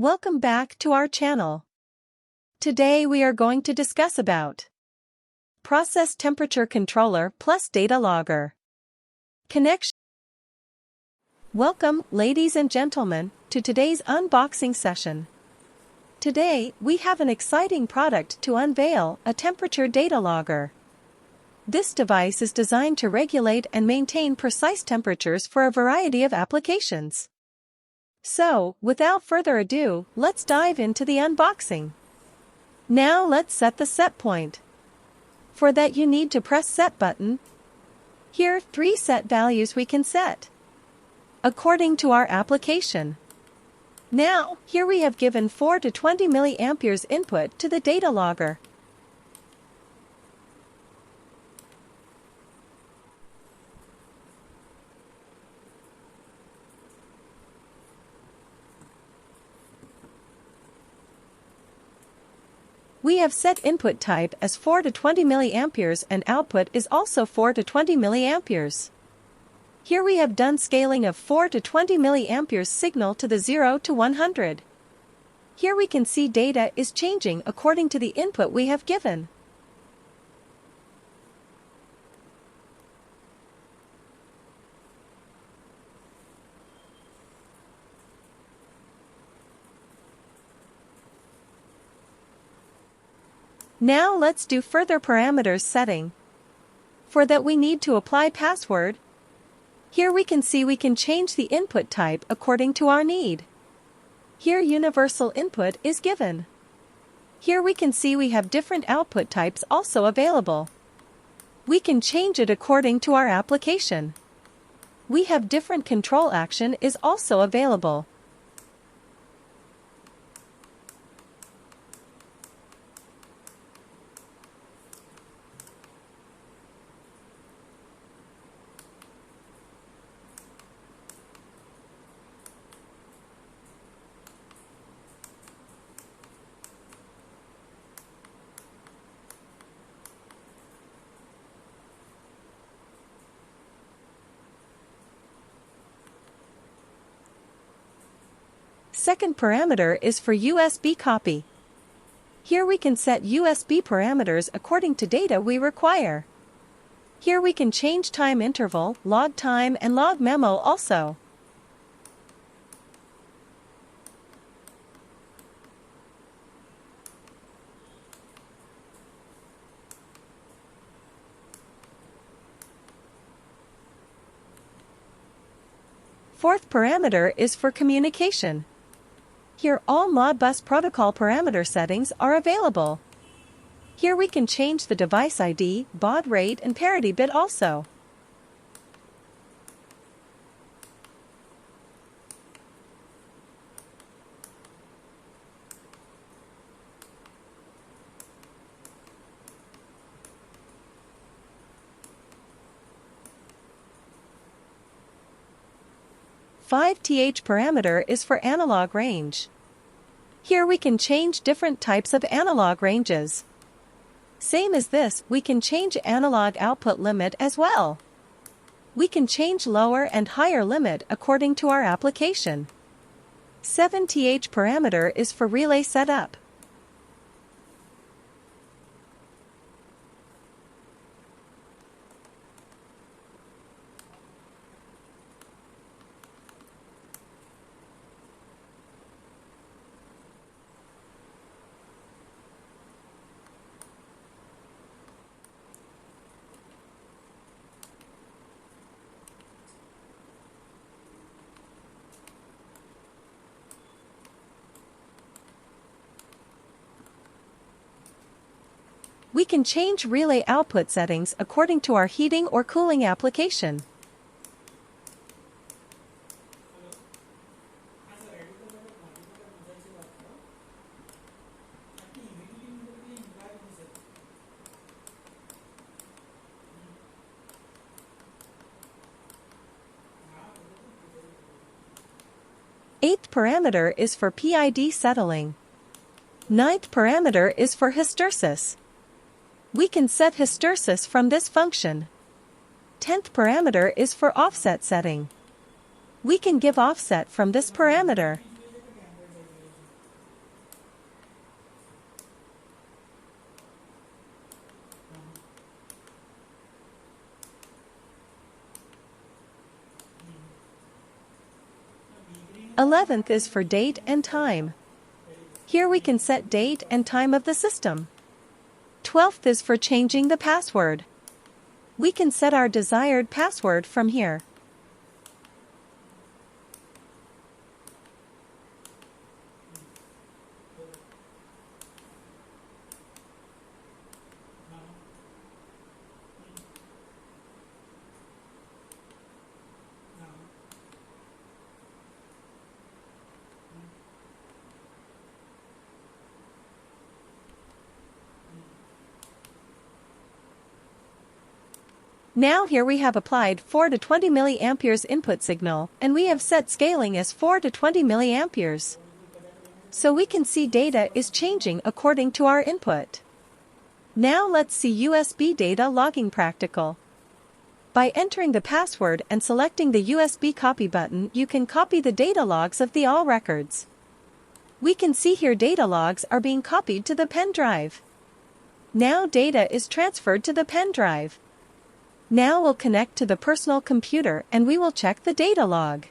Welcome back to our channel. Today we are going to discuss about Process Temperature Controller plus Data Logger. Connection. Welcome, ladies and gentlemen, to today's unboxing session. Today, we have an exciting product to unveil, a temperature data logger. This device is designed to regulate and maintain precise temperatures for a variety of applications. So, without further ado, let's dive into the unboxing. Now let's set the set point. For that you need to press set button. Here are 3 set values we can set according to our application. Now, here we have given 4 to 20 milliamperes input to the data logger. We have set input type as 4 to 20 milliamperes and output is also 4 to 20 milliamperes. Here we have done scaling of 4 to 20 milliamperes signal to the 0 to 100. Here we can see data is changing according to the input we have given. Now let's do further parameters setting. For that we need to apply password. Here we can see we can change the input type according to our need. Here universal input is given. Here we can see we have different output types also available. We can change it according to our application. We have different control action is also available. Second parameter is for USB copy. Here we can set USB parameters according to data we require. Here we can change time interval, log time and log memo also. Fourth parameter is for communication. Here all Modbus protocol parameter settings are available. Here we can change the device ID, baud rate and parity bit also. Five th parameter is for analog range. Here we can change different types of analog ranges. Same as this, we can change analog output limit as well. We can change lower and higher limit according to our application. 7 th parameter is for relay setup. We can change relay output settings according to our heating or cooling application. Eighth parameter is for PID settling. Ninth parameter is for hysteresis. We can set hysteresis from this function. 10th parameter is for offset setting. We can give offset from this parameter. 11th is for date and time. Here we can set date and time of the system. 12th is for changing the password. We can set our desired password from here. Now here we have applied 4 to 20 milliamperes input signal, and we have set scaling as 4 to 20 milliamperes. So we can see data is changing according to our input. Now let's see USB data logging practical. By entering the password and selecting the USB copy button, you can copy the data logs of the all records. We can see here data logs are being copied to the pen drive. Now data is transferred to the pen drive. Now we'll connect to the personal computer and we will check the data log.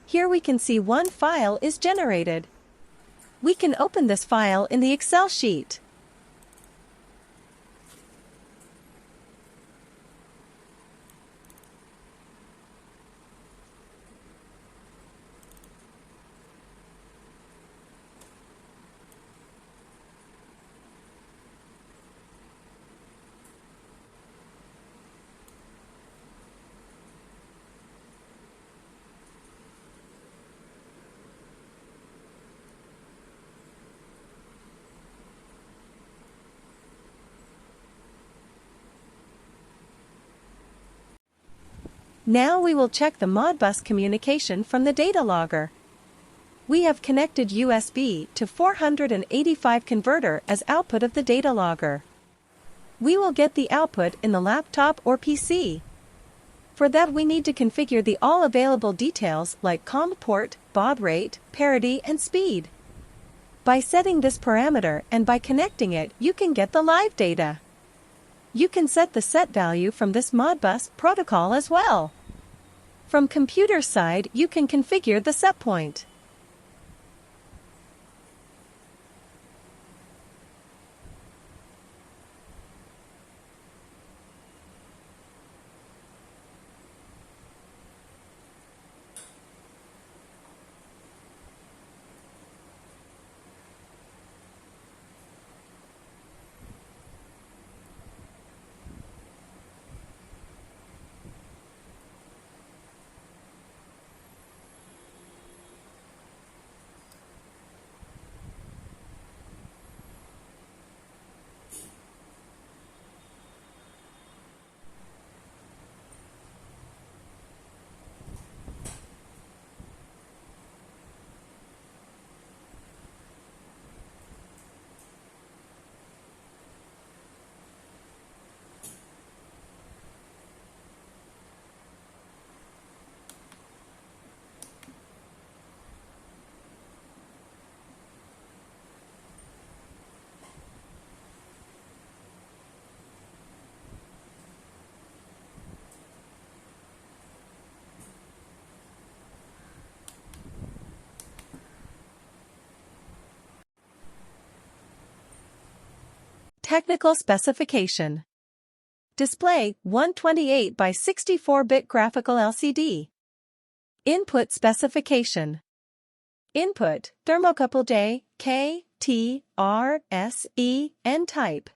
Here we can see one file is generated. We can open this file in the Excel sheet. Now we will check the Modbus communication from the data logger. We have connected USB to 485 converter as output of the data logger. We will get the output in the laptop or PC. For that we need to configure the all available details like COM port, baud rate, parity and speed. By setting this parameter and by connecting it, you can get the live data. You can set the set value from this Modbus protocol as well. From computer side, you can configure the set point. Technical specification. Display 128 by 64-bit graphical LCD. Input specification. Input thermocouple J, K, T, R, S, E, N type.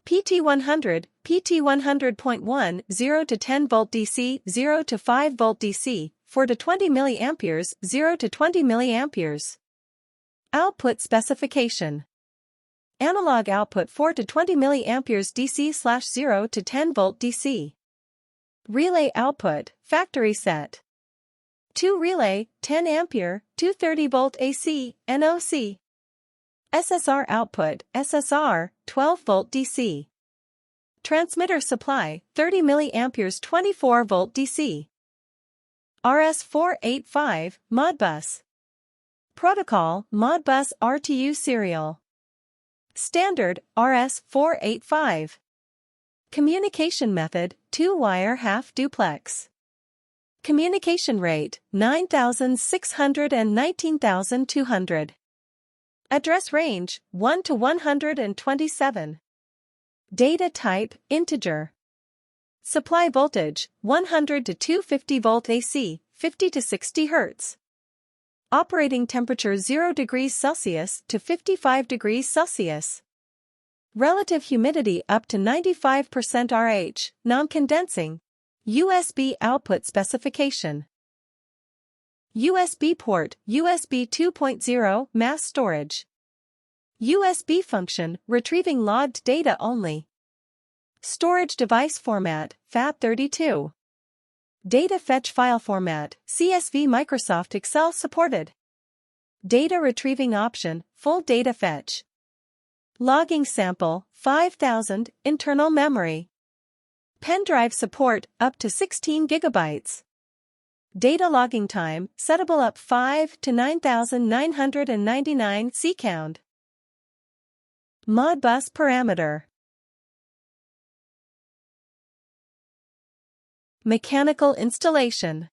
PT100, PT100.1, 0 to 10 volt DC, 0 to 5 volt DC, 4 to 20 milliamperes, 0 to 20 milliamperes. Output specification. Analog output 4 to 20 milliamperes DC/0 to 10 volt DC. Relay output, factory set. 2 relay, 10 ampere, 230 volt AC, NOC. SSR output, SSR, 12 volt DC. Transmitter supply, 30 milliamperes, 24 volt DC. RS485, Modbus. Protocol, Modbus RTU serial. Standard, RS485. Communication method, 2-wire half duplex. Communication rate, 9,600 and 19,200. Address range, 1 to 127. Data type, integer. Supply voltage, 100 to 250 volt AC, 50 to 60 Hz. Operating temperature 0 degrees Celsius to 55 degrees Celsius. Relative humidity up to 95% RH, non-condensing. USB output specification. USB port, USB 2.0, mass storage. USB function, retrieving logged data only. Storage device format, FAT32. Data fetch file format, CSV. Microsoft Excel supported. Data retrieving option, full data fetch. Logging sample, 5000, internal memory. Pen drive support, up to 16 gigabytes. Data logging time, settable up 5 to 9,999 count. Modbus parameter. Mechanical installation.